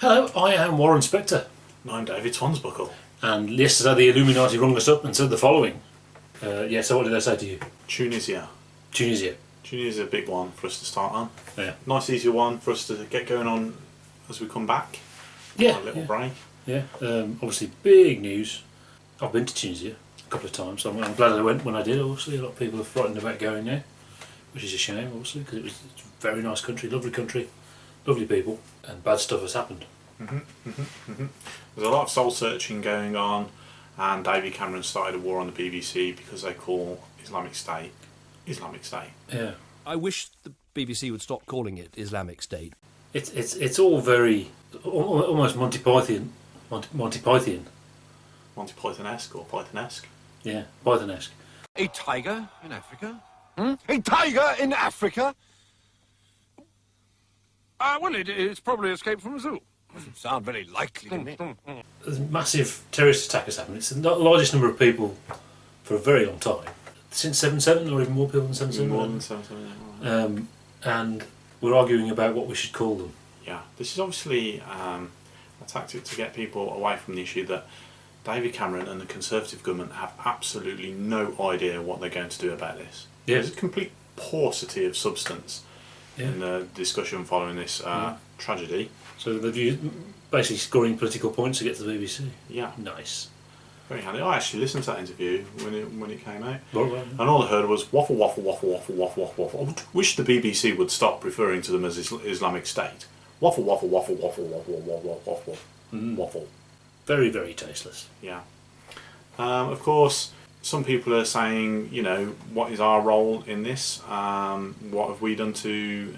Hello, I am Warren Spector. And I'm David Twansbuckle. And yesterday the Illuminati rung us up and said the following. So what did they say to you? Tunisia. Tunisia. Tunisia is a big one for us to start on. Yeah. Nice easy one for us to get going on as we come back. Yeah. A little break. Yeah. Obviously big news. I've been to Tunisia a couple of times, so I'm glad I went when I did. Obviously a lot of people are frightened about going there, which is a shame obviously, because it's a very nice country, lovely people, and bad stuff has happened. There's a lot of soul searching going on, and David Cameron started a war on the BBC because they call Islamic State Islamic State. Yeah. I wish the BBC would stop calling it Islamic State. It's all very almost Monty Python. Monty Python. Monty Python-esque or Python-esque. Yeah, Python-esque. A tiger in Africa? A tiger in Africa? Well, it's probably escaped from a zoo. Doesn't sound very likely to me. There's massive terrorist attack has happened. It's the largest number of people for a very long time. Since 7/7, or even more people than 7/7. More than 7/7, yeah. Right. And we're arguing about what we should call them. Yeah, this is obviously a tactic to get people away from the issue that David Cameron and the Conservative government have absolutely no idea what they're going to do about this. Yeah. There's a complete paucity of substance in the discussion following this tragedy. So they've basically scoring political points to get to the BBC. Yeah. Nice. Very handy. I actually listened to that interview when it came out. Right. And all I heard was waffle, waffle, waffle, waffle, waffle, waffle, waffle. I wish the BBC would stop referring to them as Islamic State. Waffle, waffle, waffle, waffle, waffle, waffle, waffle, waffle. Very, very tasteless. Yeah. Of course, some people are saying, what is our role in this? What have we done to,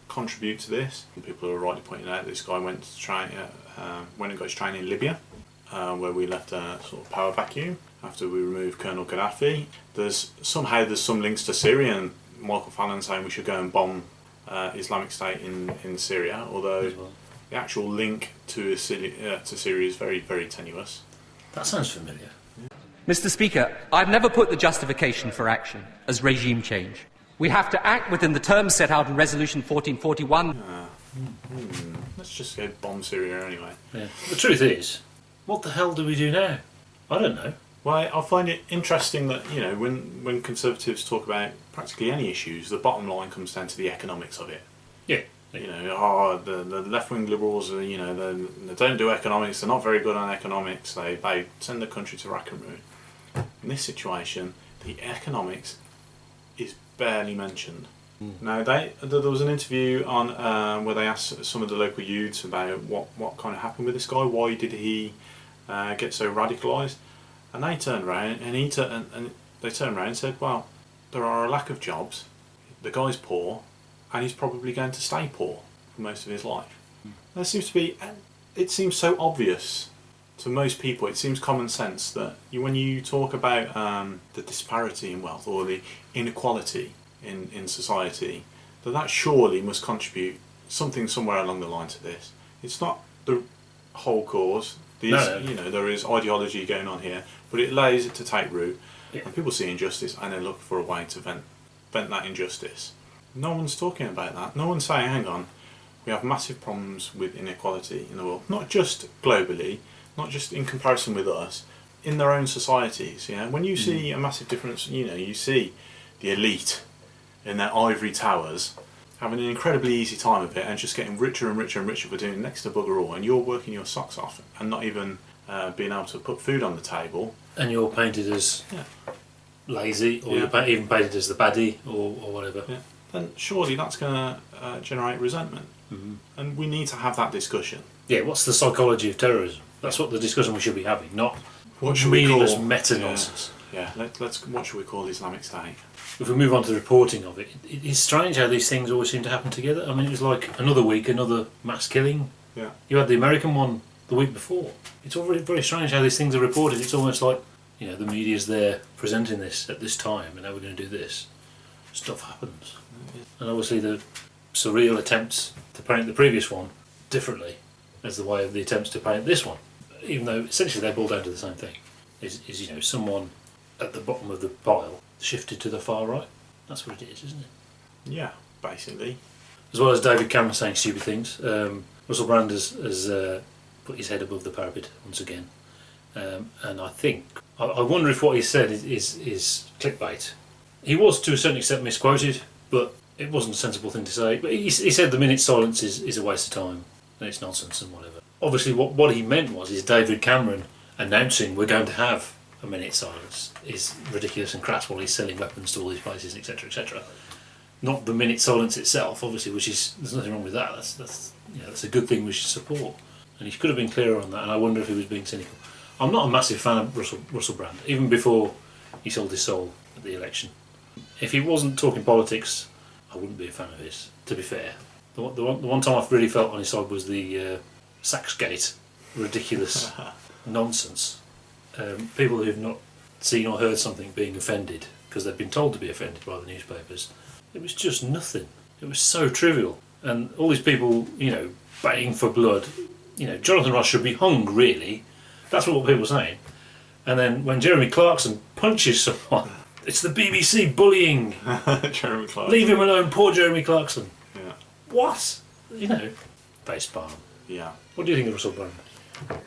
contribute to this? And people are rightly pointing out this guy went and got his training in Libya, where we left a sort of power vacuum after we removed Colonel Gaddafi. There's some links to Syria, and Michael Fallon saying we should go and bomb Islamic State in Syria, although the actual link to Syria is very, very tenuous. That sounds familiar. Mr. Speaker, I've never put the justification for action as regime change. We have to act within the terms set out in Resolution 1441. Let's just go bomb Syria anyway. Yeah. The truth is, what the hell do we do now? I don't know. Well, I find it interesting that, when Conservatives talk about practically any issues, the bottom line comes down to the economics of it. Yeah. The left-wing liberals, they don't do economics, they're not very good on economics, they send the country to rack and ruin. In this situation, the economics is barely mentioned. Now, there was an interview on where they asked some of the local youths about what kind of happened with this guy, why did he get so radicalised, and they turned around and said, well, there are a lack of jobs, the guy's poor, and he's probably going to stay poor for most of his life. It seems so obvious to most people, it seems common sense that when you talk about the disparity in wealth or the inequality in society, that surely must contribute something somewhere along the line to this. It's not the whole cause. There is ideology going on here, but it allows it to take root, and people see injustice and they look for a way to vent that injustice. No one's talking about that. No one's saying, hang on, we have massive problems with inequality in the world, not just globally, not just in comparison with us, in their own societies. When you see a massive difference, you see the elite in their ivory towers having an incredibly easy time of it and just getting richer and richer and richer for doing next to bugger all, and you're working your socks off and not even being able to put food on the table. And you're painted as lazy, or you're even painted as the baddie, or whatever. Yeah. Then surely that's going to generate resentment. And we need to have that discussion. Yeah, what's the psychology of terrorism? That's what the discussion we should be having, not what should meaningless we call meta-nonsense. What should we call Islamic State? If we move on to the reporting of it, it's strange how these things always seem to happen together. I mean, it was like another week, another mass killing. Yeah. You had the American one the week before. It's all very, very strange how these things are reported. It's almost like, the media's there presenting this at this time, and now we're going to do this. Stuff happens. And obviously the surreal attempts to paint the previous one differently as the way of the attempts to paint this one, even though essentially they boil down to the same thing. Is someone at the bottom of the pile shifted to the far right? That's what it is, isn't it? Yeah, basically. As well as David Cameron saying stupid things. When Russell Brand has put his head above the parapet once again, and I think I wonder if what he said is clickbait. He was to a certain extent misquoted, but it wasn't a sensible thing to say. But he said the minute's silence is a waste of time and it's nonsense and whatever. Obviously, what he meant is David Cameron announcing we're going to have a minute's silence is ridiculous and crass while he's selling weapons to all these places, etc., etc. Not the minute silence itself, obviously, which is there's nothing wrong with that. That's a good thing we should support. And he could have been clearer on that. And I wonder if he was being cynical. I'm not a massive fan of Russell Brand, even before he sold his soul at the election. If he wasn't talking politics, I wouldn't be a fan of his. To be fair, the one time I've really felt on his side was the Saxgate ridiculous nonsense. People who've not seen or heard something being offended because they've been told to be offended by the newspapers. It was just nothing. It was so trivial. And all these people, baying for blood, Jonathan Ross should be hung, really. That's what people were saying. And then when Jeremy Clarkson punches someone, it's the BBC bullying. Jeremy Clarkson. Leave him alone, poor Jeremy Clarkson. Yeah. What? Face palm. Yeah. What do you think of Russell Brand?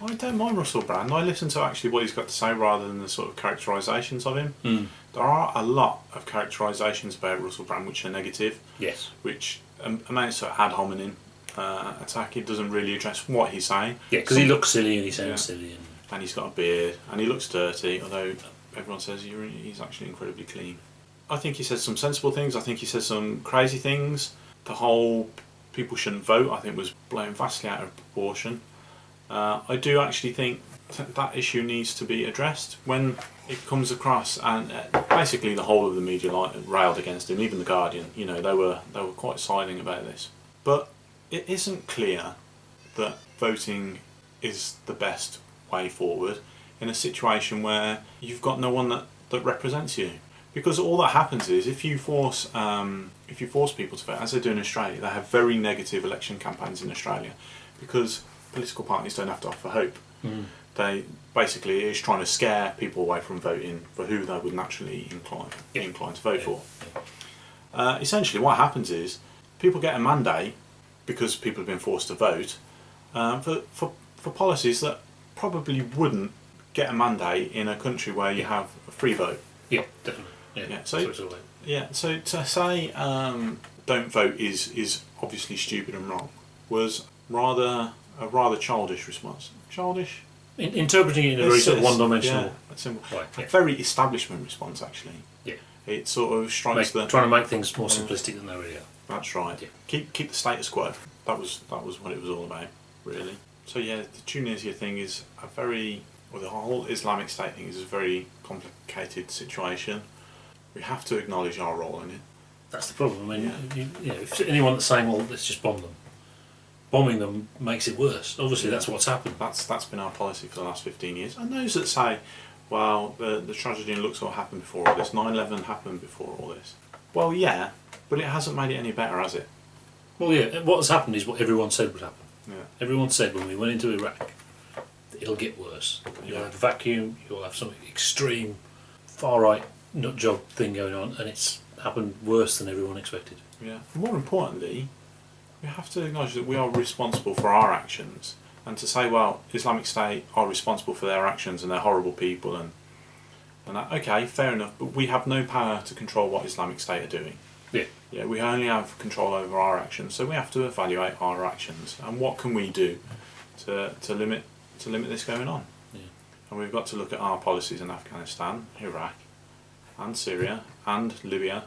I don't mind Russell Brand. I listen to actually what he's got to say rather than the sort of characterisations of him. Mm. There are a lot of characterisations about Russell Brand which are negative. Yes. Which amounts to ad hominem attack. It doesn't really address what he's saying. Yeah, because he looks silly and he sounds silly. And he's got a beard and he looks dirty, although everyone says he's actually incredibly clean. I think he says some sensible things. I think he says some crazy things. The whole people shouldn't vote, I think, was blown vastly out of proportion. I do actually think that issue needs to be addressed when it comes across, and basically the whole of the media railed against him, even the Guardian. They were quite siding about this. But it isn't clear that voting is the best way forward in a situation where you've got no one that represents you. Because all that happens is if you force people to vote, as they do in Australia, they have very negative election campaigns in Australia because political parties don't have to offer hope. Mm. They basically is trying to scare people away from voting for who they would naturally be inclined to vote for. Essentially, what happens is people get a mandate because people have been forced to vote for policies that probably wouldn't get a mandate in a country where you have a free vote. Yeah, definitely. So to say don't vote is obviously stupid and wrong was a rather childish response. Childish? Interpreting it in a very sort of one-dimensional way. A very establishment response, actually. Yeah. It sort of strikes trying to make things more simplistic than they really are. That's right. Yeah. Keep the status quo. That was what it was all about, really. So yeah, the Tunisia thing is the whole Islamic State thing is a very complicated situation. We have to acknowledge our role in it. That's the problem. I mean, if anyone that's saying, well, let's just bomb them, bombing them makes it worse. Obviously, that's what's happened. That's been our policy for the last 15 years. And those that say, well, the tragedy in Luxor happened before all this, 9/11 happened before all this. Well, yeah, but it hasn't made it any better, has it? Well, yeah, what has happened is what everyone said would happen. Yeah. Everyone said when we went into Iraq, it'll get worse. You'll have a vacuum, you'll have some extreme, far-right nutjob thing going on, and it's happened worse than everyone expected. Yeah. More importantly, we have to acknowledge that we are responsible for our actions, and to say, well, Islamic State are responsible for their actions and they're horrible people, and that, okay, fair enough, but we have no power to control what Islamic State are doing. Yeah. Yeah, we only have control over our actions, so we have to evaluate our actions and what can we do to limit this going on. Yeah. And we've got to look at our policies in Afghanistan, Iraq, and Syria, and Libya,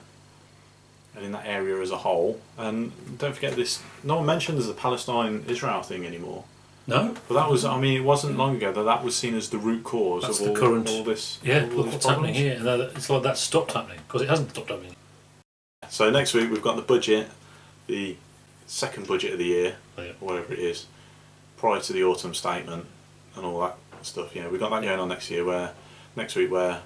and in that area as a whole. And don't forget this, no one mentions the Palestine-Israel thing anymore. No. But that was, it wasn't long ago that was seen as the root cause of all this. Yeah, look what's happening here. It's like that stopped happening, because it hasn't stopped happening. So next week we've got the budget, the second budget of the year, or whatever it is, prior to the autumn statement and all that stuff. Yeah, we've got that going on next week where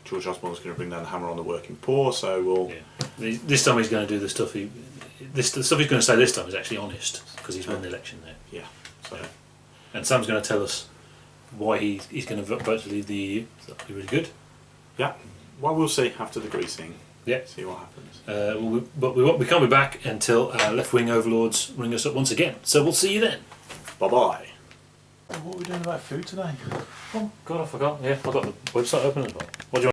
George Osborne's going to bring down the hammer on the working poor. So we'll. Yeah. This time he's going to do the stuff the stuff he's going to say this time is actually honest because he's won the election there. Yeah. So. And Sam's going to tell us why he's going to vote to leave the EU. So that'll be really good. Yeah. Well, we'll see after the Greece thing. Yeah. See what happens. But we can't be back until our left-wing overlords ring us up once again. So we'll see you then. Bye bye. What are we doing about food today? Oh God, I forgot. Yeah, I've got the website open as well. What do you